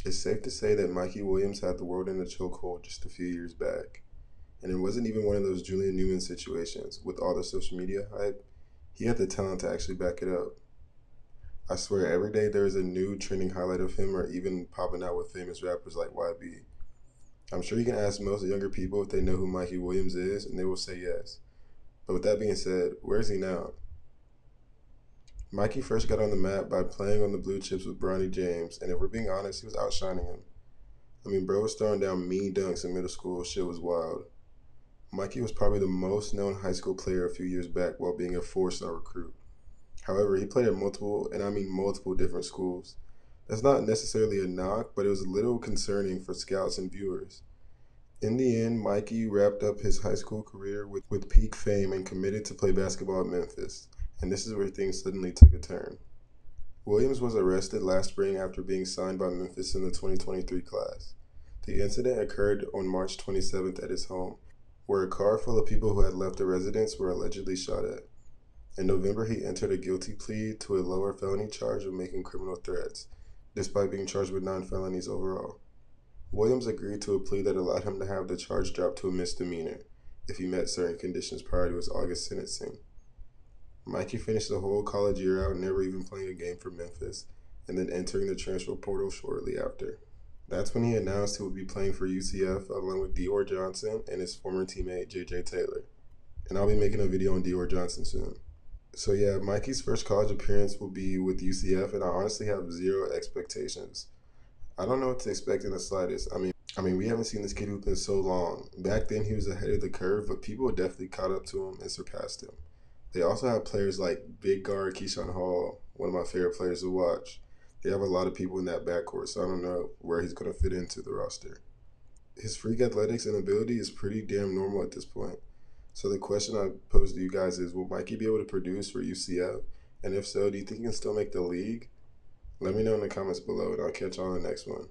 It's safe to say that Mikey Williams had the world in a chokehold just a few years back. And it wasn't even one of those Julian Newman situations with all the social media hype. He had the talent to actually back it up. I swear every day there is a new trending highlight of him or even popping out with famous rappers like YB. I'm sure you can ask most younger people if they know who Mikey Williams is and they will say yes. But with that being said, where is he now? Mikey first got on the map by playing on the blue chips with Bronny James, and if we're being honest, he was outshining him. I mean, bro was throwing down mean dunks in middle school, shit was wild. Mikey was probably the most known high school player a few years back while being a four-star recruit. However, he played at multiple, and I mean multiple different schools. That's not necessarily a knock, but it was a little concerning for scouts and viewers. In the end, Mikey wrapped up his high school career with peak fame and committed to play basketball at Memphis, and this is where things suddenly took a turn. Williams was arrested last spring after being signed by Memphis in the 2023 class. The incident occurred on March 27th at his home, where a car full of people who had left the residence were allegedly shot at. In November, he entered a guilty plea to a lower felony charge of making criminal threats, despite being charged with 9 felonies overall. Williams agreed to a plea that allowed him to have the charge dropped to a misdemeanor if he met certain conditions prior to his August sentencing. Mikey finished the whole college year out never even playing a game for Memphis, and then entering the transfer portal shortly after. That's when he announced he would be playing for UCF along with Dior Johnson and his former teammate JJ Taylor. And I'll be making a video on Dior Johnson soon. So yeah, Mikey's first college appearance will be with UCF, and I honestly have zero expectations. I don't know what to expect in the slightest. I mean, we haven't seen this kid hoop in so long. Back then, he was ahead of the curve, but people definitely caught up to him and surpassed him. They also have players like big guard Keyshawn Hall, one of my favorite players to watch. They have a lot of people in that backcourt, so I don't know where he's going to fit into the roster. His freak athletics and ability is pretty damn normal at this point. So the question I pose to you guys is, will Mikey be able to produce for UCF? And if so, do you think he can still make the league? Let me know in the comments below, and I'll catch you on the next one.